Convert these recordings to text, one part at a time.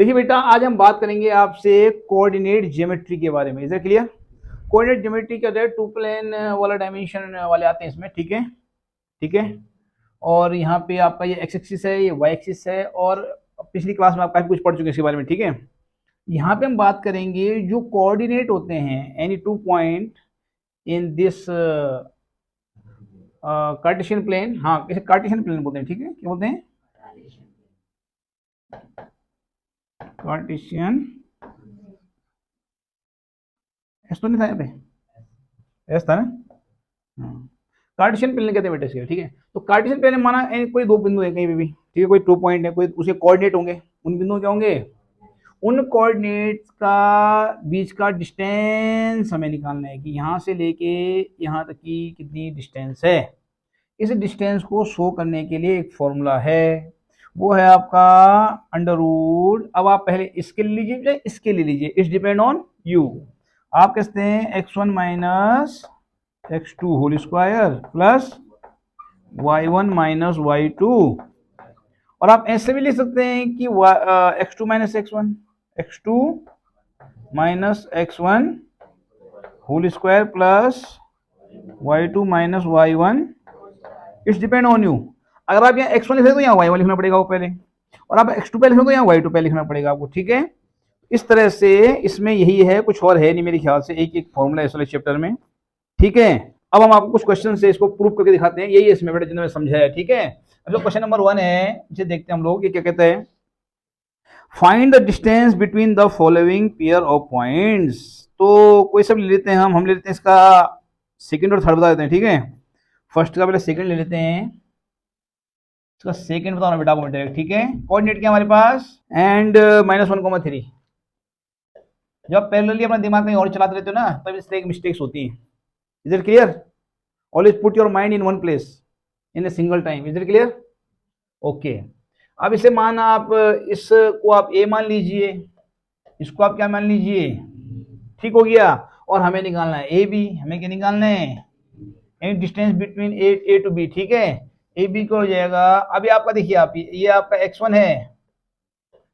देखिए बेटा, आज हम बात करेंगे आपसे कोऑर्डिनेट ज्योमेट्री के बारे में। Is it clear? Coordinate geometry क्या होता है? टू प्लेन वाला डायमेंशन वाले आते हैं इसमें। ठीक है, ठीक है। और यहाँ पे आपका ये एक्स एक्सिस है, ये वाई एक्सिस है, और पिछली क्लास में आप काफी कुछ पढ़ चुके हैं इसके बारे में। ठीक है, यहाँ पे हम बात करेंगे जो कोऑर्डिनेट होते हैं any two point in this Cartesian plane. हाँ, इसे कार्टेशियन प्लेन बोलते हैं। ठीक है, क्या बोलते हैं? कार्टेशियन। ऐसा तो नहीं था यहाँ पे? ऐसा था ना? हाँ, कार्टेशियन प्लेन कहते हैं बेटे इसके। ठीक है, तो कार्टेशियन प्लेन में माना कोई दो बिंदु है कहीं पे भी। ठीक है, कोई टू पॉइंट है, कोई उसके कोऑर्डिनेट होंगे। उन बिंदुओं क्या होंगे? उन कोऑर्डिनेट्स का बीच का डिस्टेंस हमें निकालना है कि यहाँ से लेके यहाँ तक की कितनी डिस्टेंस है। इस डिस्टेंस को शो करने के लिए एक फॉर्मूला है, वो है आपका अंडर रूट। अब आप पहले इसके ले लीजिए, इसके ले लीजिए, इट्स डिपेंड ऑन यू। आप कहते हैं x1 minus x2 whole square plus y1 minus y2। और आप ऐसे भी लिख सकते हैं कि x2 minus x1, x2 minus x1 whole square plus y2 minus y1। It's depend on you. अगर आप यहाँ x1 लिख रहे तो यहाँ y1 लिखना पड़ेगा वो पहले, और आप x2 पहले लिख रहे तो यहाँ y2 पहले लिखना पड़ेगा आपको। ठीक है, इस तरह से इसमें यही है, कुछ और है नहीं मेरे ख्याल से। एक एक फॉर्मूला इस वाले चैप्टर में। ठीक है, अब हम आपको कुछ क्वेश्चन से इसको प्रूव करके दिखाते हैं। यही है इसमें बेटा जिन्होंने समझाया। ठीक है, अब जो क्वेश्चन नंबर 1 है इसे देखते हैं हम लोग। ये क्या कहते हैं? Find the distance between the following pair of points. तो कोई सब ले लेते हैं, हम ले लेते हैं इसका सेकंड और थर्ड बता देते हैं। ठीक है, फर्स्ट का पहले सेकंड ले लेते हैं, इसका सेकंड बताओ ना बेटा को डायरेक्ट। ठीक है, कोऑर्डिनेट क्या हमारे पास? एंड -1,3। जब पैरेलली अपना दिमाग कहीं और चलाते रहते हो ना, तब इससे एक मिस्टेक्स होती हैं। Is it clear? Always put your mind in one place in a single time. Is it clear? Okay. अब इसे मान आप इसको आप ए मान लीजिए, इसको आप क्या मान लीजिए? ठीक हो गया। और हमें निकालना है ए बी। हमें क्या निकालना है? Any distance between A to B. ठीक है, ए बी को हो जाएगा। अभी आपका देखिए, आप ये आपका x1 है,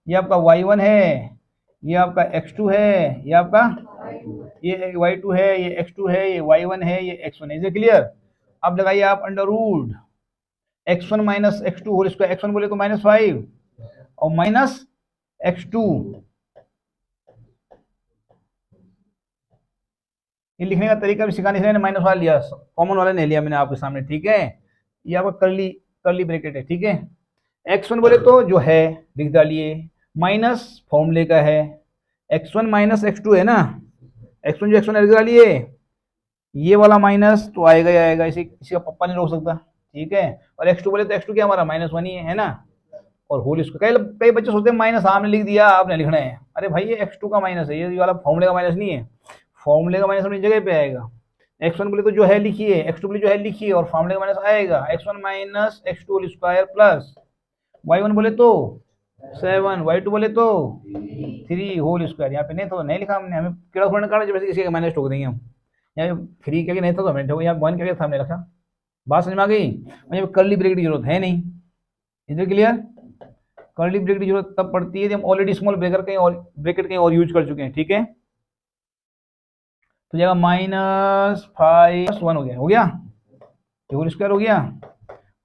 ये आपका y1 है, ये आपका x2 है, ये आपका ये y2 है, ये x2 है, ये y1 है, ये x1 है। Is clear? अब लगाइए आप under root x1 minus x2 whole square. x1 बोले तो -5 और माइनस x2। ये लिखने का तरीका भी सिखाने से माइनस वाला लिया, कॉमन वाला नहीं लिया मैंने आपके सामने। ठीक है, ये आपका कर्ली ब्रैकेट है। ठीक है, x1 बोले तो जो है लिख डालिए, माइनस फॉर्मूले का है। x1 माइनस x2 है ना, x1 जो x1 लिख डालिए, ये वाला माइनस तो आएगा ही आएगा, इसे किसी का पप्पा नहीं रोक सकता। ठीक है, और x2 बोले तो x2 क्या हमारा -1 ही है ना। और होल इसको कई कई बच्चे सोचते हैं माइनस आपने लिख दिया, आपने लिखना है। अरे भाई, ये x2 का माइनस है, ये वाला फॉर्मूले का माइनस नहीं है। फॉर्मूले का माइनस अपनी जगह पे आएगा। x1 बोले तो जो है लिखिए, x2 बोले जो है लिखिए, और फॉर्मूले का माइनस आएगा। x1 minus x2 whole square plus y1 बोले तो 7, y2 बोले तो 3 होल स्क्वायर। यहाँ पे नहीं तो नहीं लिखा हमने, हमें कीड़ा थोड़ा काटा जैसे किसी का माइनस ठोक देंगे हम। यहाँ 3 क्या नहीं था तो हमने ठोक, यहाँ 1 क्या था हमने रखा। बात समझ में आ गई? मुझे कर्ली ब्रैकेट की जरूरत है नहीं। Is it clear? Curly bracket की जरूरत तब पड़ती है जब हम ऑलरेडी स्मॉल ब्रैकेट कहीं और यूज कर चुके हैं। ठीक है, तो जाएगा -5 1 हो गया, होल स्क्वायर हो गया।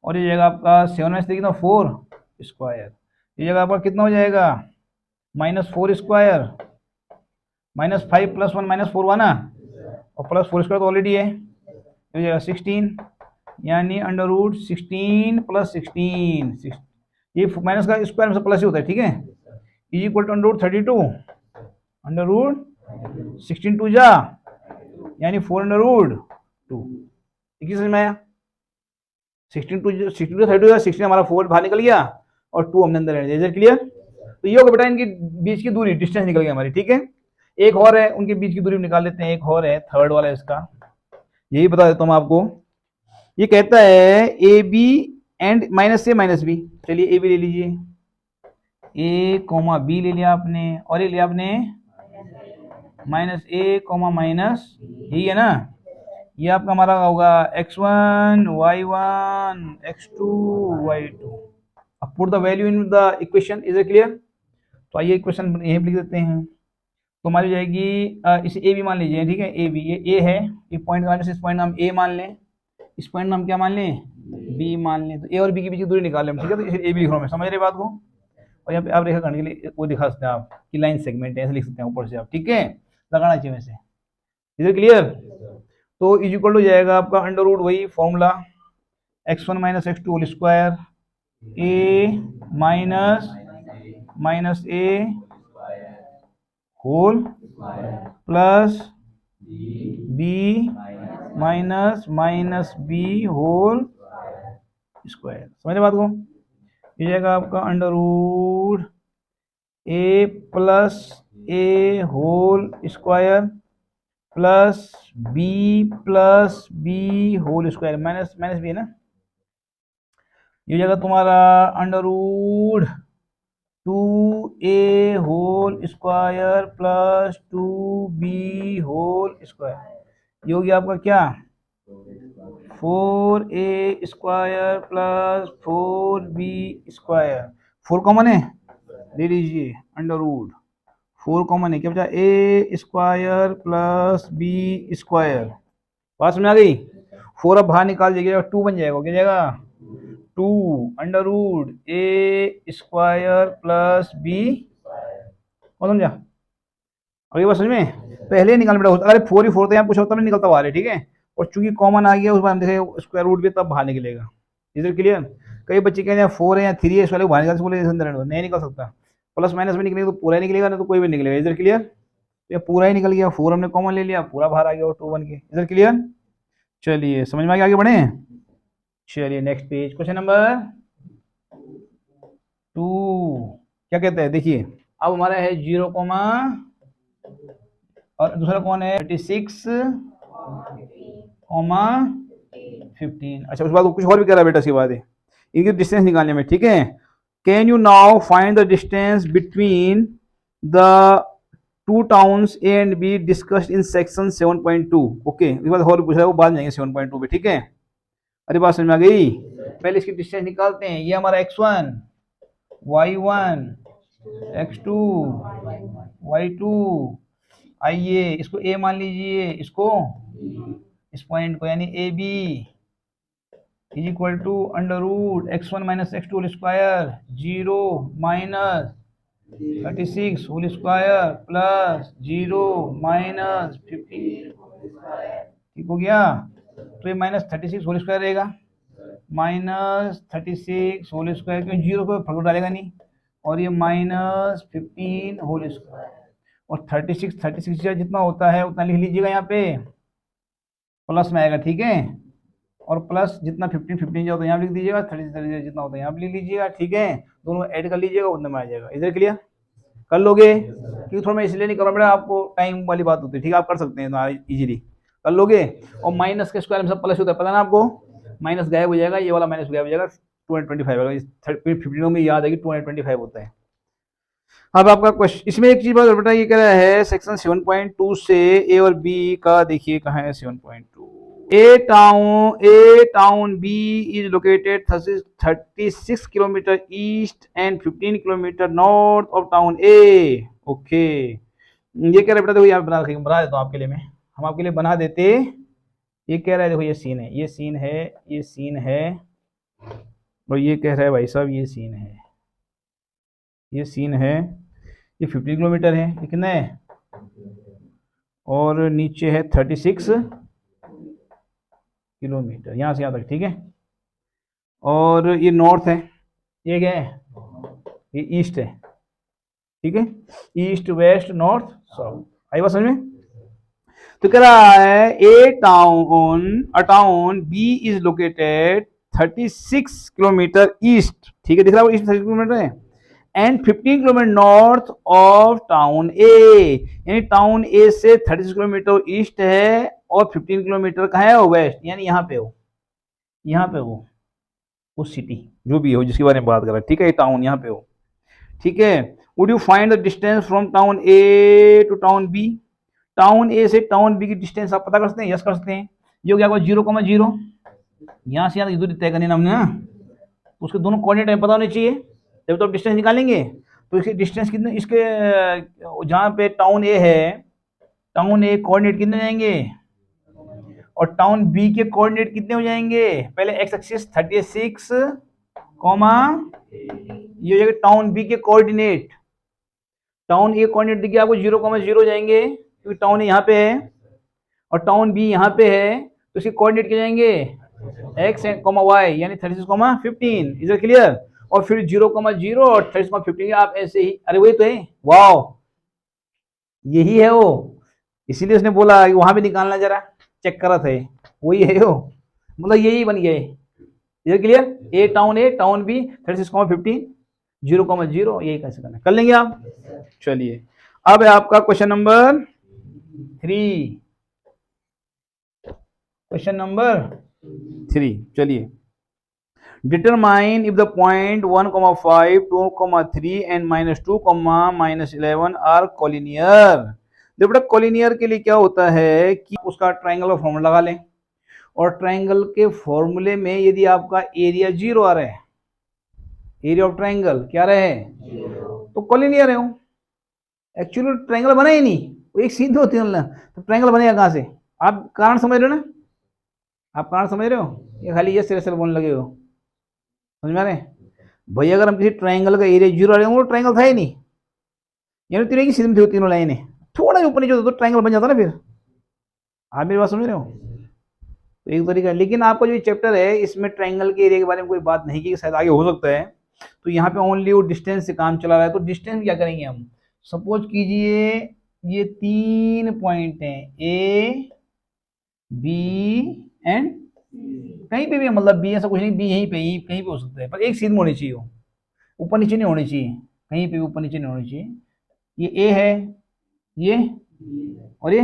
और ये जाएगा आपका 7 में से कितना 4 स्क्वायर। ये जगह आपका कितना हो जाएगा? -4 स्क्वायर, -5 प्लस 1 -4 हुआ ना, और प्लस 4 स्क्वायर तो ऑलरेडी है। ये हो जाएगा 16, यानी अंडर रूट 16 प्लस 16। ये माइनस का स्क्वायर में से प्लस ही होता है। ठीक है, is equal to under root 32, under root 16 2 जा, यानी 4 अंडर रूट 2। ठीक है, समझ में आया? 16 टू 32, 16 हमारा 4 बाहर निकल गया और 2 हमने अंदर रख दिया। क्लियर? तो ये होगा बेटा इनकी बीच की दूरी, डिस्टेंस निकल गया हमारी। ठीक है, एक और है, उनके बीच की दूरी निकाल लेते हैं। एक और है, थर्ड वाला इसका, यही बता देता हूँ आपको। ये कहता है A B and minus A minus B. चलिए ए बी ले लीजिए, ए कोमा बी ले लिया आपने, और ये लिया आपने -a माइनस, यही है ना। ये आपका हमारा होगा x1 y1 x2 y2। अब put the value in the equation. Is it clear? तो आइए क्वेश्चन यहीं लिख देते हैं। तो हमारी हो जाएगी इसे ए बी मान लीजिए, ठीक है, ए बी, ये ए है, एक पॉइंट का इस पॉइंट हम ए मान लें, इस पॉइंट हम क्या मान लें, बी मान लें। तो ए और बी के बीच की दूरी निकाल लें, ठीक है। तो इसे ए बी लिख रहा हूँ मैं, समझ रहे बात को। और यहाँ पे आप रेखा खंड के लिए वो दिखा सकते हैं आप कि लाइन सेगमेंट है, ऐसे लिख सकते हैं ऊपर से आप, ठीक है, लगाना चाहिए वैसे। इधर क्लियर। तो इज इक्वल हो जाएगा आपका अंडर रूट वही formula x1 minus x two whole square a minus a whole plus b minus b whole square. समझ बात को। ये जाएगा आपका under root a plus a whole square plus b whole square, minus b है ना। ये जाएगा तुम्हारा under root 2a whole square plus 2b whole square. ये हो गया आपका क्या, 4a square plus 4b square. 4 common है, ले लीजिए, अंडर रूट 4 कॉमन है, क्या बचा, a square plus b square. बात समझ आ गई। 4 अब बाहर निकाल दीजिएगा, 2 बन जाएगा, क्या जाएगा, 2 अंडर रूट ए स्क्वायर प्लस बी। और समझा, अगली बात समझ में। पहले निकाल बेटा, अगर 4 ही 4 तो यहाँ कुछ होता नहीं निकलता बाहर है, ठीक है। और चूंकि कॉमन आ गया उस बार हम देखें स्क्वायर रूट भी तब बाहर निकलेगा। इधर क्लियर। कई बच्चे कहते हैं 4 है या 3 है, इस वाले बाहर निकाल बोले नहीं निकल सकता, प्लस माइनस में निकलेगा तो पूरा ही निकलेगा, नहीं तो कोई भी निकलेगा। इधर क्लियर। ये पूरा ही निकल गया, 4 हमने कॉमन ले लिया, पूरा बाहर आ गया और 2 बन के। इधर क्लियर। चलिए समझ में आ गया, आगे बढ़े। चलिए नेक्स्ट पेज, क्वेश्चन नंबर 2 क्या कहते हैं, देखिए। अब हमारा है 0, और दूसरा कौन है 36, 15। अच्छा, उस बात को कुछ और भी कह रहा है बेटा, इसके बाद इनकी डिस्टेंस निकालने में, ठीक है। Can you now find the distance between the two towns A and be discussed in section 7.2। Okay, इसके बाद और पूछ रहा है, वो बाद जाएंगे 7.2 पे, ठीक है। अरे बात समझ में आ गई। पहले इसकी डिस्टेंस निकालते हैं। ये हमारा x1, y1, x2, y2। आइए इसको a मान लीजिए, इसको इस पॉइंट को यानी A B is equal to under root x1 minus x two whole square 0 minus 36 whole square plus 0 minus 15, ठीक हो गया। तो ये माइनस 36 होल स्क्वायर रहेगा, माइनस 36 होल स्क्वायर, क्योंकि 0 को फर्क डालेगा नहीं, और ये माइनस 15 होल स्क्वायर। और 36 जितना होता है उतना लिख लीजिएगा, यहाँ पे प्लस में आएगा, ठीक है। और प्लस जितना 15 जो होता है यहाँ लिख दीजिएगा, 36 जितना होता है यहाँ लिख लीजिएगा, ठीक है। दोनों ऐड कर लीजिएगा, उतना में आ जाएगा। इधर क्लियर कर लोगे, क्योंकि थोड़ा मैं इसलिए नहीं कर रहा बेटा, आपको टाइम वाली बात होती है, ठीक है। आप कर सकते हैं इजीली कर लोगे। और माइनस के स्क्वायर में सब प्लस होता है, पता ना आपको। माइनस गायब हो जाएगा, ये वाला माइनस गायब हो जाएगा, 225 15 में याद है कि 225 होता है। अब आपका क्वेश्चन इसमें एक चीज बेटा, ये कह रहा है सेक्शन 7.2 से ए और बी का, देखिए कहाँ है 7.2। A town B is located 36 kilometre east and 15 kilometre north of town A. Okay, ये कह रहा है बेटा, देखो यहाँ बना देता हूँ आपके लिए, हम आपके लिए बना देते। ये कह रहा है देखो, ये सीन है, ये सीन है, ये सीन है, और ये कह रहा है भाई साहब ये सीन है, ये सीन है। ये 15 किलोमीटर है, ये कितना है, और नीचे है 36 किलोमीटर यहाँ से यहाँ तक, ठीक है। और ये नॉर्थ है, ये क्या है, ये ईस्ट है, ठीक है। ईस्ट वेस्ट नॉर्थ साउथ, आई बात समझ में। तो कह रहा है a town B is located 36 kilometre east, ठीक है, दिख रहा है ईस्ट 36 किलोमीटर है, and 15 kilometre north of town A, यानी टाउन ए से 36 किलोमीटर ईस्ट है और 15 किलोमीटर कहाँ है, वेस्ट, यानी यहाँ पे हो, यहाँ पे हो, उस सिटी जो भी हो जिसके बारे में बात कर रहा है, ठीक है। टाउन यहाँ पे हो, ठीक है। Would you find the distance from town A to town B. Town A से टाउन बी की डिस्टेंस आप पता कर सकते हैं, यस कर सकते हैं। ये हो गया 0,0, यहाँ से यहाँ दूरी तय करनी ना हमने, उसके दोनों कोऑर्डिनेट पता होने चाहिए, जब तो आप डिस्टेंस निकालेंगे। तो इसकी डिस्टेंस कितने, इसके जहाँ पे टाउन ए है, टाउन ए कोऑर्डिनेट कितने हो जाएंगे, और टाउन बी के कोऑर्डिनेट कितने हो जाएंगे, पहले एक्स एक्सिस 36 कॉमा, ये हो जाएगा टाउन बी के कोऑर्डिनेट, टाउन ए कोऑर्डिनेट देखिए आपको 0,0 जाएंगे क्योंकि टाउन ए यहाँ पे है और टाउन बी यहाँ पे है, तो इसके कोऑर्डिनेट क्या जाएंगे एक्स कॉमा वाई, यानी 36,15। Is it clear? और फिर 0,0 और 36,15 आप ऐसे ही, अरे वही तो है, वाओ यही है वो, इसीलिए उसने बोला वहां भी निकालना, जरा चेक करा था, वही है वो, मतलब यही बन गया है। Is it clear? A town B 36,15 0,0, यही कैसे करना, कर लेंगे आप। चलिए अब है आपका क्वेश्चन नंबर 3, क्वेश्चन नंबर 3। चलिए, determine if the point 1,5, 2,3 and -2, -11 are collinear. देखो बेटा कोलिनियर के लिए क्या होता है कि उसका ट्रायंगल का फॉर्मूला लगा लें, और ट्रायंगल के फॉर्मूले में यदि आपका एरिया 0 आ रहा है, एरिया ऑफ ट्रायंगल क्या रहे तो कोलिनियर है वो। एक्चुअली ट्रायंगल बना ही नहीं, वो एक सीधे होती है, तो ट्रायंगल बनेगा कहाँ से? आप कारण समझ रहे हो ना, आप कारण समझ रहे हो, ये खाली ये सिरे बोलने लगे हो, समझ में आ रहे भैया? अगर हम किसी ट्रायंगल का एरिया 0 आ रहे हैं, वो ट्रायंगल था ही नहीं, यानी तीनों की सीधी थी, तीनों लाइनें थोड़ा ऊपर नीचे होता तो ट्रायंगल बन जाता ना फिर। आप मेरी बात समझ रहे हो? तो एक तरीका है, लेकिन आपका जो चैप्टर है इसमें ट्रायंगल के एरिया के बारे में कोई बात नहीं की, शायद आगे हो सकता है, तो यहाँ पे ओनली वो डिस्टेंस से काम चला रहा है। तो डिस्टेंस क्या करेंगे हम, सपोज कीजिए ये 3 पॉइंट हैं ए बी एंड कहीं पे भी, मतलब बी ऐसा कुछ नहीं, बी यहीं पे कहीं पे हो सकता है, पर एक सीध में होनी चाहिए, ऊपर नीचे नहीं होनी चाहिए, कहीं पे ऊपर नीचे नहीं होनी चाहिए। ये ए है, ये और ये,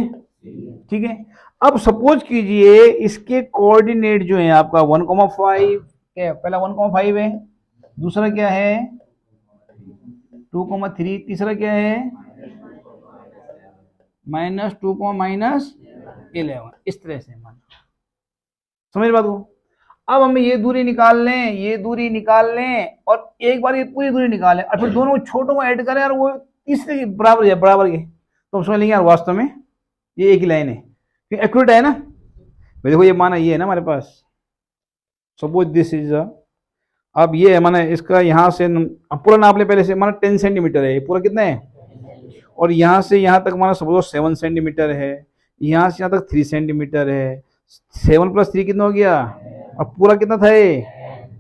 ठीक है। अब सपोज कीजिए इसके कोऑर्डिनेट जो है आपका 1,5, क्या पहला 1,5 है, दूसरा क्या है 2,3, तीसरा क्या है -2, -11, इस तरह से मान, समझ बात को। अब हम ये दूरी निकाल लें, ये दूरी निकाल लें, और एक बार ये पूरी दूरी निकालें, और फिर दोनों छोटों को ऐड करें और वो तीसरे के बराबर है, बराबर के, तो हम समझ लेंगे यार वास्तव में ये एक ही लाइन है, फिर एक्यूरेट है ना। भाई देखो ये माना ये है ना हमारे पास, सपोज दिस इज अब ये है माना इसका यहाँ से पूरा नाप ले पहले से, माना 10 सेंटीमीटर है, ये पूरा कितना है, और यहाँ से यहाँ तक माना सपोज 7 सेंटीमीटर है, यहाँ से यहाँ तक 3 सेंटीमीटर है, 7 + 3 कितना हो गया, और पूरा कितना था ये,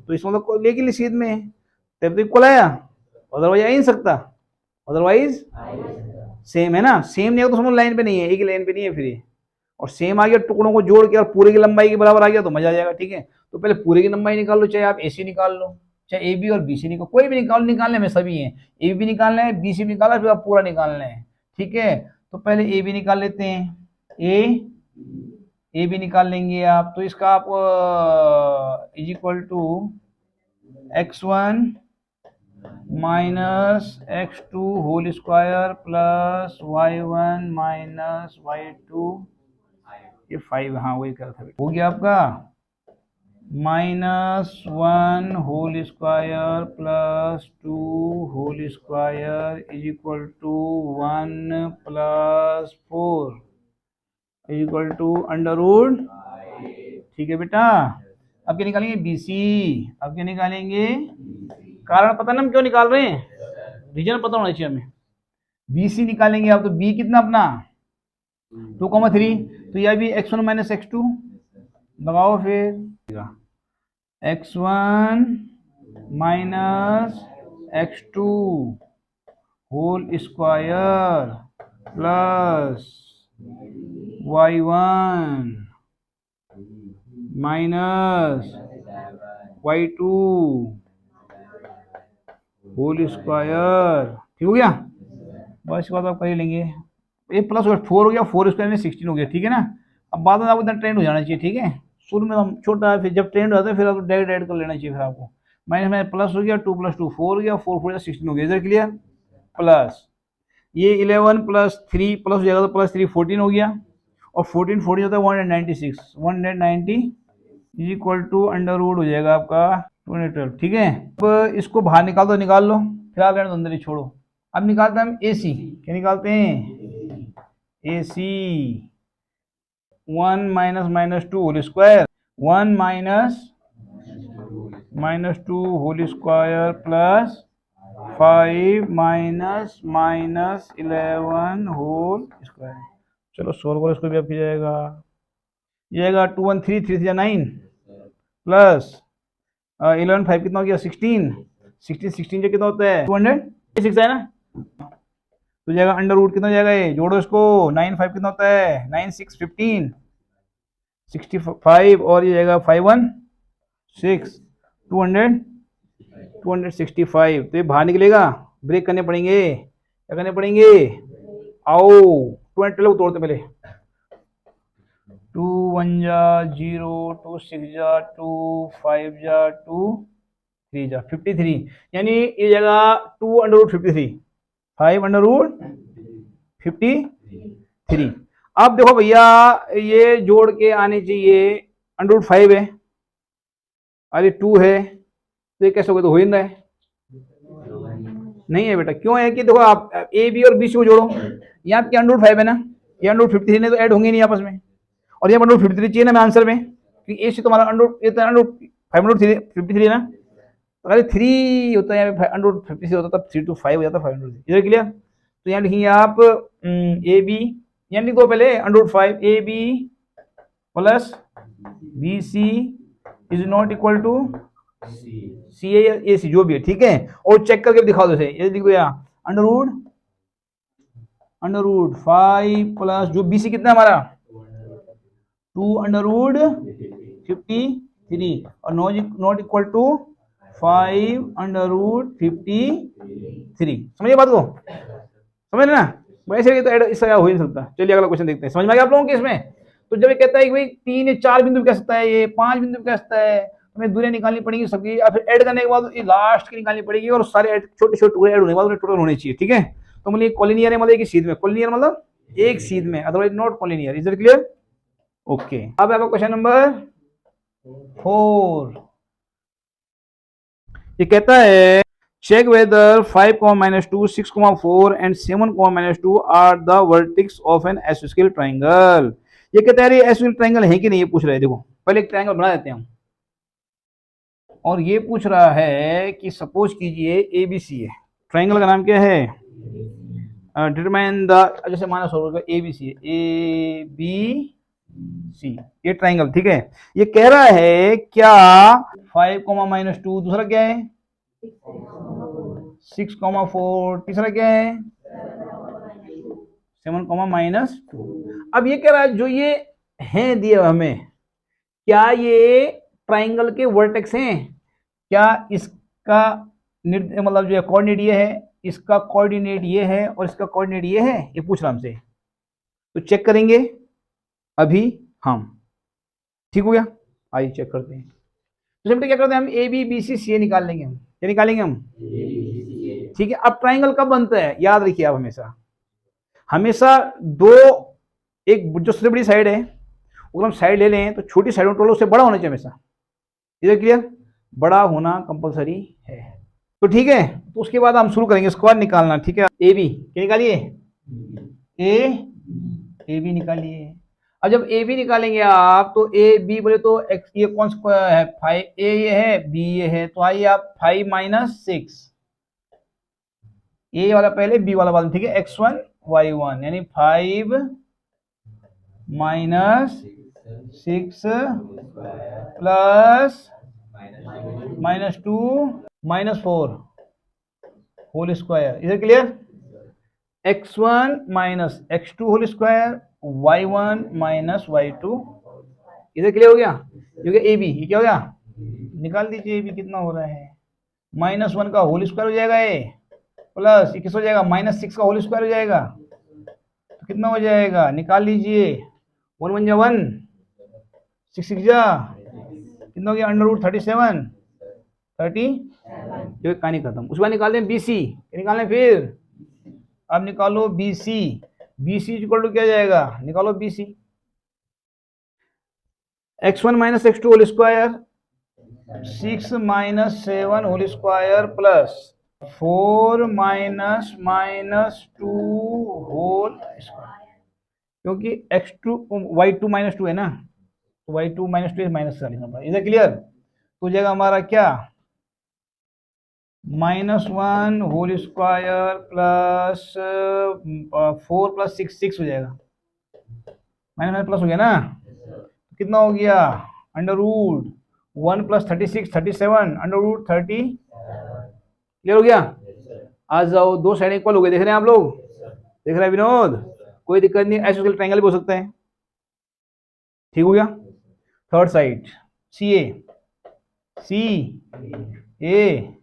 तो इसमें मतलब लेकिन सीध में तब तो इक्वल आया, अदरवाइज आ ही नहीं सकता, अदरवाइज सेम है ना, सेम नहीं है तो समझ लाइन पे नहीं है, एक ही लाइन पे नहीं है फिर ये, और सेम आ गया टुकड़ों को जोड़ के और पूरे की लंबाई के बराबर आ गया तो मजा आ जाएगा, ठीक है। तो पहले पूरे की लंबाई निकाल लो, चाहे आप AC निकाल लो, चाहे AB और BC निकाल, कोई भी निकालने में सभी हैं, AB निकालना है, BC निकालना, फिर आप पूरा निकालना है, ठीक है। तो पहले AB निकाल लेते हैं, AB निकाल लेंगे आप, तो इसका आप is equal to x1 -x2 whole square plus y1 -y2, ये 5, हाँ वही कर था, हो गया आपका -1 whole square plus 2 whole square is equal to 1 + 4 is equal to √, ठीक है बेटा। अब क्या निकालेंगे BC, अब क्या निकालेंगे, कारण पता ना हम क्यों निकाल रहे हैं, रीजन पता होना चाहिए हमें। BC निकालेंगे आप, तो B कितना अपना 2,3, तो यह भी x1 - x2 लगाओ, फिर x1 - x2 whole square plus y1 -y2 whole square, ठीक हो गया। बस इसके बाद आप कर ही लेंगे, ये प्लस 4 हो गया, 4 स्क्वायर में 16 हो गया, ठीक है ना। अब बाद में आपको इतना ट्रेंड हो जाना चाहिए, ठीक है, शुरू में हम छोटा है, फिर जब ट्रेंड हो जाता है फिर आपको डायरेक्ट ऐड कर लेना चाहिए, फिर आपको माइनस में प्लस हो गया, 2 + 2 4 हो गया, 4 4 16 हो गया, इधर क्लियर, प्लस ये 11 + 3 प्लस हो जाएगा, तो +3 14 हो गया, और 14 14 होता है 196, 190 इज इक्वल टू √ हो जाएगा आपका 212, ठीक है। अब इसको बाहर निकाल दो, निकाल लो, फिलहाल रहने दो अंदर ही, छोड़ो। अब निकालते हैं हम ए सी, क्या निकालते हैं, A C 1 minus minus two whole square, 1 minus minus two whole square plus 5 minus minus 11 whole square. चलो सोल्व करो इसको भी, अब किया जाएगा, ये आएगा 2 1 3 3 9 प्लस 11 5 कितना हो गया 16 16 16 जो कितना होता है 206 है ना, तो जाएगा अंडर रूट कितना जाएगा, ये जोड़ो इसको, 9 5 कितना होता है 9 6 15 65 और ये जाएगा 5 1 6 200 265, तो ये बाहर निकलेगा, ब्रेक करने पड़ेंगे, क्या करने पड़ेंगे, आओ 12 को तोड़ते पहले, 2 1 जा 0 2 6 जा 2 5 जा 2 3 जा 53, यानी ये जगह 2 अंडर रूट 53 5 अंडर रूट 53। अब देखो भैया ये जोड़ के आने चाहिए, अंडर रूट 5 है, अरे 2 है, तो ये कैसे होगा, तो हो ही रहा है, नहीं है बेटा, क्यों है कि देखो आप ए बी और बी सी को जोड़ो, यहाँ पे अंडर रूट 5 है ना, ये अंडर रूट 53 ने तो ऐड होंगे नहीं आपस में, और ये अंडर रूट 53 चाहिए ना मैं आंसर में, क्योंकि ए सी तुम्हारा अंडर, ये तो अंडर रूट 5 अंडर रूट 53 है ना, तो अरे 3 होता है, अंडर रूट 53 होता तब 3 to 5 हो जाता 5 अंडर रूट, इधर क्लियर, तो यहाँ लिखिए आप ए बी, यहाँ लिख दो पहले under root 5 A B plus B C is not equal to C A C जो भी है, ठीक है, और चेक करके दिखा दो इसे, ये लिख दो यहाँ अंडर रूट 5 प्लस जो बी सी कितना है हमारा 2 अंडर रूट 53 और not equal to 5 under root 53, समझिए बात को, समझ लेना, वैसे तो इससे हो ही नहीं सकता। चलिए अगला क्वेश्चन देखते हैं, समझ में आ गया आप लोगों के इसमें, तो जब ये कहता है कि भाई 3 या 4 बिंदु कह सकता है, ये 5 बिंदु कह सकता है, हमें दूरियां निकालनी पड़ेगी सबकी, या फिर ऐड करने के बाद ये लास्ट की निकालनी पड़ेगी, और सारे छोटे छोटे टुकड़े ऐड होने के बाद टोटल होने चाहिए, ठीक है, तो मतलब कॉलिनियर है, मतलब एक सीध में, कॉलिनियर मतलब एक सीध में, otherwise not collinear, is it clear, okay. अब आपका क्वेश्चन नंबर 4, ये कहता है check whether 5, -2, 6, 4 and 7, -2 are the vertex of an isosceles triangle। ये कहता है isosceles triangle है कि नहीं, ये पूछ रहा है, देखो पहले एक ट्रायंगल बना देते हैं हम, और ये पूछ रहा है कि सपोज कीजिए एबीसी है, ट्रायंगल का नाम क्या है, डिटरमाइन द, जैसे माना सोल्व एबीसी है, ए बी सी, ये ट्रायंगल, ठीक है, ये कह रहा है क्या 5, -2, दूसरा क्या है 6, 4, तीसरा क्या है 7, -2। अब ये कह रहा है जो ये है दिया हमें, क्या ये ट्राइंगल के वर्टेक्स हैं, क्या इसका मतलब जो है कोऑर्डिनेट ये है, इसका कोऑर्डिनेट ये है, और इसका कोऑर्डिनेट ये है, ये पूछ रहा हमसे, तो चेक करेंगे अभी हम, ठीक हो गया, आइए चेक करते हैं। तो सिंपली क्या करते हैं हम, ए बी बी सी सी ए निकाल लेंगे हम, क्या निकालेंगे हम, ठीक है। अब ट्राइंगल कब बनता है, याद रखिए आप हमेशा हमेशा दो, एक जो सबसे बड़ी साइड है अगर हम साइड ले लें तो छोटी साइड टोटल उससे बड़ा होना चाहिए हमेशा, इधर क्लियर, बड़ा होना कंपलसरी है, तो ठीक है, तो उसके बाद हम शुरू करेंगे स्क्वायर निकालना, ठीक है, ए बी क्या निकालिए, ए बी निकालिए। अब जब ए बी निकालेंगे आप, तो ए बी बोले तो एक्स, ये कौन सा है 5, ए ये है बी ये है, तो आइए आप 5 - 6, ए वाला पहले बी वाला बाद, ठीक है, x1 y1 यानी 5 - 6 प्लस -2 -4 होल स्क्वायर, इधर clear, x1 - x2 whole square, y1 - y2, इधर क्लियर हो गया, क्योंकि ए बी ये क्या हो गया, निकाल दीजिए ए बी कितना हो रहा है, -1 का होल स्क्वायर हो जाएगा ये, प्लस ये किस हो जाएगा -6 का होल स्क्वायर हो जाएगा, तो कितना हो जाएगा, निकाल लीजिए, 1 1 जा 1, 6 6 जा कितना हो गया, अंडर रूट 37 30, जो कहानी खत्म। उसके बाद निकालते हैं बी सी, निकालें फिर, अब निकालो B C, B C equal to क्या जाएगा, निकालो B C, x1 - x2 whole square, 6 - 7 whole square plus 4 minus minus 2 whole square, क्योंकि y2 माइनस 2 है ना, तो y2 माइनस 2 माइनस का लिखना पड़ेगा। इधर क्लियर? तो जगह हमारा क्या, -1 होल स्क्वायर प्लस 4 प्लस 6 हो जाएगा, माइनस प्लस हो गया ना, कितना हो गया, under root 1 plus 36 37 under root 30। Clear हो गया? आ जाओ, दो साइड इक्वल हो गए, देख रहे हैं आप लोग, देख रहे हैं विनोद? कोई दिक्कत नहीं, आइसोसेलेस ट्रायंगल भी हो सकता है। ठीक हो गया? थर्ड साइड सी ए, सी ए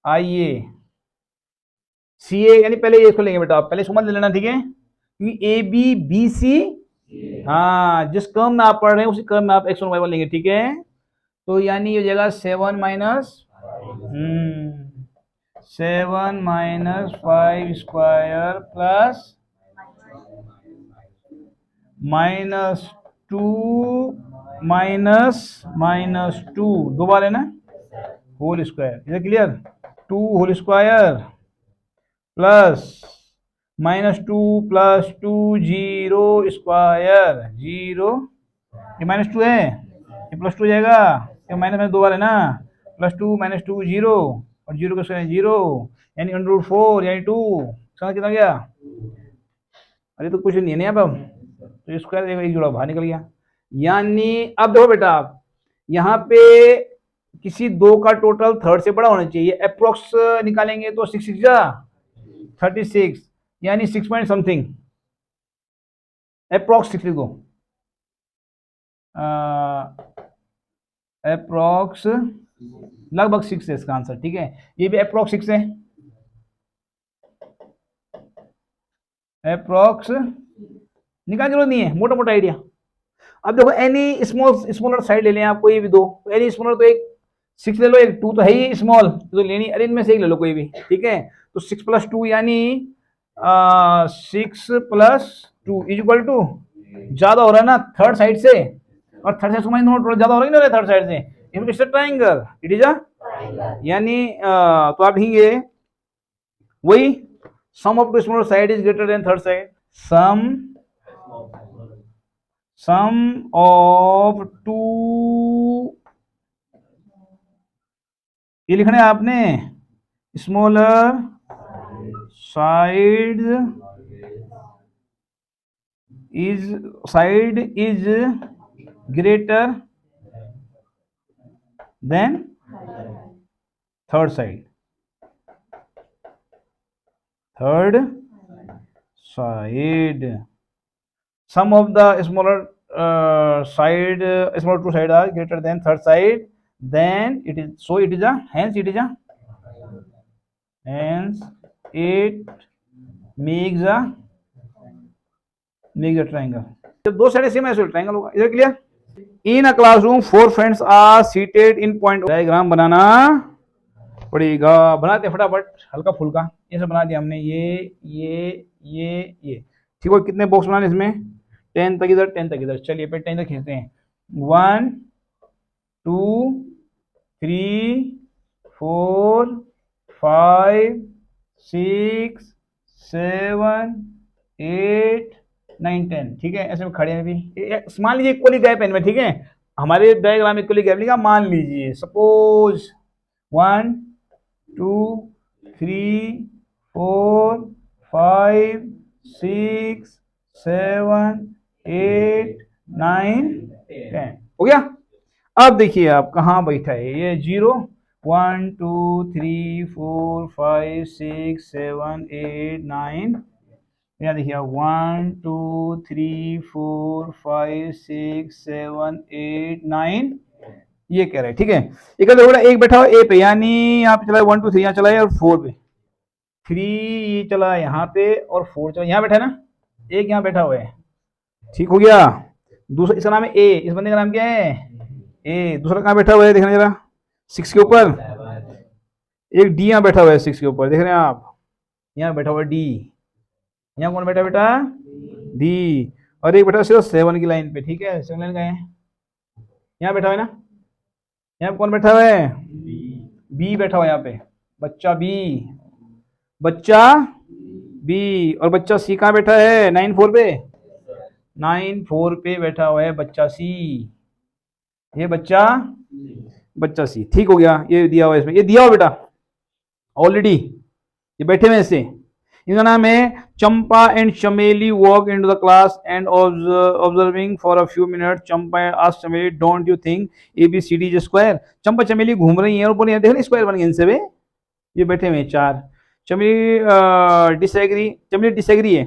आई ए, सी ए यानी पहले ये खोलेंगे बेटा, आप पहले समझ लेना, ठीक है? क्योंकि ए बी बी सी, हाँ जिस क्रम में आप पढ़ रहे हैं उसी क्रम में आप एक्स और वाई लेंगे, ठीक है? तो यानी ये जगह 7 minus 7 minus 5 square plus -2 minus minus 2, दो बार है ना, होल स्क्वायर, इधर clear? 2 whole square plus -2 plus 2 zero square, zero, ये -2 है, ये +2 हो जाएगा, ये माइनस में दो बार है ना, +2 -2 जीरो, और जीरो का स्क्वायर जीरो, यानी √4 यानी 2, समझ कितना गया? अरे तो कुछ नहीं है ना अब, तो स्क्वायर देखो एक जुड़ा बाहर निकल गया। यानी अब देखो बेटा, आप यहाँ पे किसी दो का टोटल थर्ड से बड़ा होना चाहिए, अप्रोक्स निकालेंगे तो 6 6 जा 36, यानी 6 पॉइंट समथिंग, अप्रोक्स 6 लिख दो, अप्रोक्स लगभग 6 है इसका आंसर, ठीक है? ये भी अप्रोक्स 6 है, अप्रोक्स निकालने की जरूरत नहीं है, मोटा मोटा आइडिया। अब देखो एनी स्मॉलर साइड ले लें आप, कोई भी दो, एनी स्मॉलर, तो एक 6 ले लो, एक 2 तो है ही स्मॉल, तो लेनी, अरे इनमें से एक ले लो कोई भी, ठीक है? तो 6 + 2 यानी 6 + 2 = ज्यादा हो रहा है ना थर्ड साइड से, और थर्ड साइड से थोड़ा ज्यादा हो रहा है ना थर्ड साइड से, it's a triangle, it is a, यानी तो आप लिखेंगे वही, sum of two smaller side is greater than third side, sum of two, ये लिखना है आपने, smaller side is greater than third side, third side, sum of the smaller side, smaller two side are greater than third side, then it is, so it is a, hence it is a, hence it makes a triangle। जब दो side same है तो triangle होगा, इधर clear? In a classroom 4 friends are seated in point, diagram बनाना पड़ेगा, बनाते फटाफट, हल्का फुल्का ये सब बना दिया हमने, ये ठीक है? कितने बॉक्स बनाने इसमें, 10 तक इधर, 10 तक इधर, चलिए पे 10 तक खींचते हैं, 1 2 3 4 5 6 7 8 9 10, ठीक है? ऐसे में खड़े हैं भी, मान लीजिए इक्वली गैप है इनमें, ठीक है? हमारे डायग्राम इक्वली गैप लिखा, मान लीजिए सपोज 1 2 3 4 5 6 7 8 9 10 हो गया। अब देखिए आप कहाँ बैठा है, ये 0 1 2 3 4 5 6 7 8 9, यहाँ देखिए 1 2 3 4 5 6 7 8 9, ये कह रहे हैं, ठीक है? एक एक बैठा हुआ ए पे, यानी यहाँ पे चला 1 2 3, यहाँ चला है, और 4 पे 3 ये चला यहाँ पे, और 4 चला यहाँ बैठा है ना, एक यहाँ बैठा हुआ है, ठीक हो गया? दूसरा इसका नाम है ए, इस बंदे का नाम क्या है ए, दूसरा कहाँ बैठा हुआ है देखना जरा, 6 के ऊपर, एक डी यहाँ बैठा हुआ है 6 के ऊपर, देख रहे हैं आप, यहाँ बैठा हुआ है डी, यहाँ कौन बैठा बेटा, डी, और एक बैठा सिर्फ 7 की लाइन पे, ठीक है? 7 लाइन का है, यहाँ बैठा हुआ है ना, यहाँ कौन बैठा हुआ है, बी बैठा हुआ है यहाँ पे, बच्चा बी, बच्चा बी और बच्चा सी कहाँ बैठा है? 9 4 पे। 9 4 पे बैठा हुआ है बच्चा सी। ये बच्चा सी ठीक हो गया। ये दिया हुआ है इसमें, ये दिया हुआ बेटा ऑलरेडी, ये बैठे हुए ऐसे। इनका नाम है Champa and Chameli walk into the class and observing for a few minute. Champa asked Chameli don't you think ABCD is square. Champa Chameli घूम रही हैं और ऊपर देख रहे स्क्वायर बन गए इनसे वे, ये बैठे हुए हैं चार। चमेली डिसएग्री, चमेली डिसएग्री है।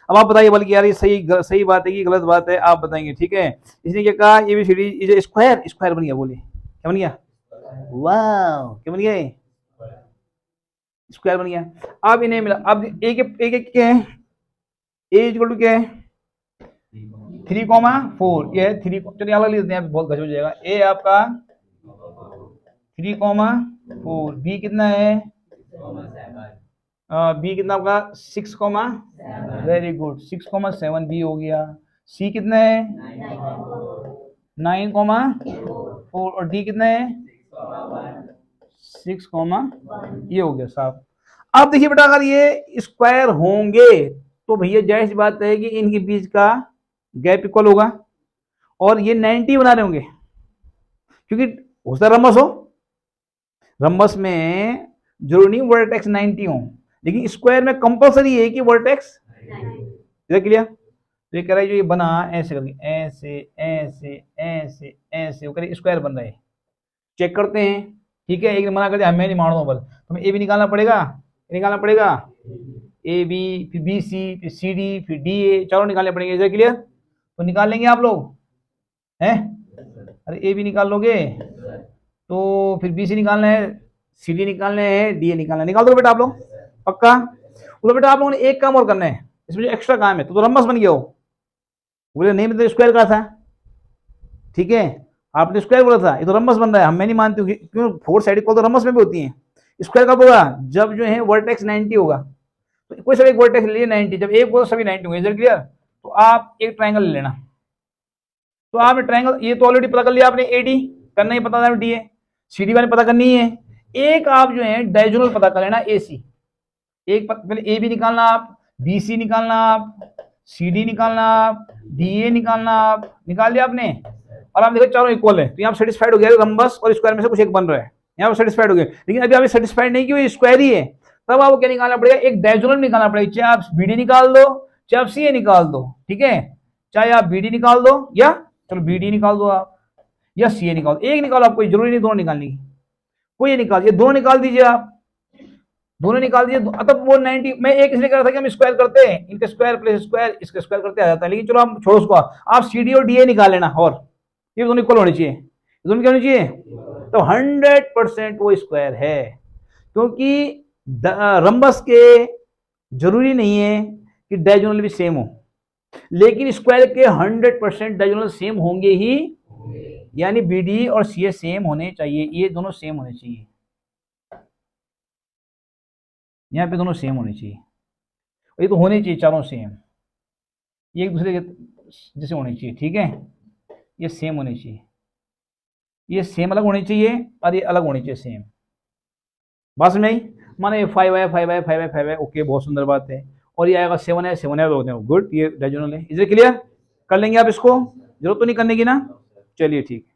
अब आप बताइए बल्कि यार ये सही बात है कि गलत बात है, आप बताएंगे ठीक है। इसने क्या कहा? ABCD इज स्क्वायर, स्क्वायर बन गया। बोले क्या बन गया? वाह, क्या बन गया? स्क्वायर बन गया। अब इन्हें मिला, अब एक क्या है? ए इक्वल टू क्या है? 3,4। ये है 3, चलिए अलग लिख देते हैं, बहुत गजब हो जाएगा। ए आपका 3,4, बी कितना है? बी कितना आपका? 6, वेरी गुड, 6,7 बी हो गया। सी कितना है? 9,4 और डी कितना है? 6, ये हो गया साहब। अब देखिए बेटा, अगर ये स्क्वायर होंगे तो भैया जाहिर सी बात है कि इनके बीच का गैप इक्वल होगा और ये 90 बना रहे होंगे, क्योंकि हो सकता है रम्बस हो, रम्बस में जरूरी नहीं वर्टेक्स 90 हो, लेकिन स्क्वायर में कंपलसरी है कि वर्टेक्स। क्लियर? तो ये कह रहा है जो ये बना ऐसे करके, ऐसे ऐसे ऐसे ऐसे वो कह स्क्वायर बन रहा है। चेक करते हैं, ठीक है। एक मना कर दिया हमें नहीं मारना, बल तुम्हें ए भी निकालना पड़ेगा, ए बी, फिर बी सी, फिर सी डी, फिर डी ए, चारों निकालने पड़ेंगे। इधर क्लियर? तो निकाल लेंगे आप लोग हैं? अरे ए भी निकाल लोगे तो फिर बी सी निकालना है, सी डी निकालना है, डी ए निकालना है। निकाल दो बेटा आप लोग, पक्का? तो बेटा आप लोगों ने एक काम और करना है, इसमें जो एक्स्ट्रा काम है तो रम्बस बन गया हो। बोले नहीं, मतलब स्क्वायर का था, ठीक है, आपने स्क्वायर बोला था, ये तो रम्बस बन रहा है। हम मैं नहीं मानती हूँ, क्यों? 4 साइड इक्वल तो रम्बस में भी होती है। स्क्वायर कब होगा? जब जो है वर्टेक्स 90 होगा। तो कोई सा एक वर्टेक्स ले 90, जब एक होगा सभी 90 होंगे। इधर क्लियर? तो आप एक ट्रायंगल ले लेना। तो आपने ट्रायंगल ये तो ऑलरेडी पता कर लिया आपने, एडी करना ही पता था, डी ए सी डी वाले पता करनी है। एक आप जो है डायगोनल पता कर लेना, ए सी। एक पहले ए बी निकालना आप, बी सी निकालना आप, सी डी निकालना आप, डी ए निकालना आप। निकाल लिया आपने और आप देखो चारों इक्वल है, तो यहाँ सेटिस्फाइड हो गया, रम्बस और स्क्वायर में से कुछ एक बन रहा है, यहाँ पर सेटिस्फाइड हो गया। लेकिन अभी आप सेटिस्फाइड नहीं क्यों? स्क्वायर ही है। तब आपको क्या निकालना पड़ेगा? एक डायगोनल निकालना पड़ेगा, चाहे आप बी डी निकाल दो, चाहे आप सी ए निकाल दो, ठीक है। चाहे आप बी डी निकाल दो, या चलो बी डी निकाल दो आप, या सी ए निकाल दो। एक निकालो आप, कोई जरूरी नहीं दोनों निकालने की, कोई निकाल दीजिए, दोनों निकाल दीजिए आप, दोनों निकाल दीजिए। तब वो 90, मैं एक इसलिए कर रहा था कि हम स्क्वायर करते हैं, इनके स्क्वायर प्लस स्क्वायर इसके स्क्वायर करते आ जाता है। लेकिन चलो हम छोड़ो उसको, आप सी डी और डी ए निकाल लेना, और ये दोनों इक्वल होनी चाहिए। दोनों क्या होनी चाहिए? तो 100% वो स्क्वायर है, क्योंकि रम्बस के जरूरी नहीं है कि डायगोनल भी सेम हो, लेकिन स्क्वायर के 100% डायगोनल सेम होंगे ही, यानी बी डी और सी ए सेम होने चाहिए, ये दोनों सेम होने चाहिए, यहाँ पे दोनों सेम होने चाहिए। ये तो होने चाहिए चारों सेम, ये एक दूसरे के जैसे होने चाहिए, ठीक है। ये सेम होने चाहिए, ये सेम अलग होने चाहिए और ये अलग होने चाहिए सेम। बस नहीं माने 5 है 5 है 5 है 5 है, ओके, बहुत सुंदर बात है। और ये आएगा 7 है 7 है, गुड, ये डायगोनल है। इसे क्लियर कर लेंगे आप, इसको जरूरत तो नहीं करने की ना, चलिए ठीक है।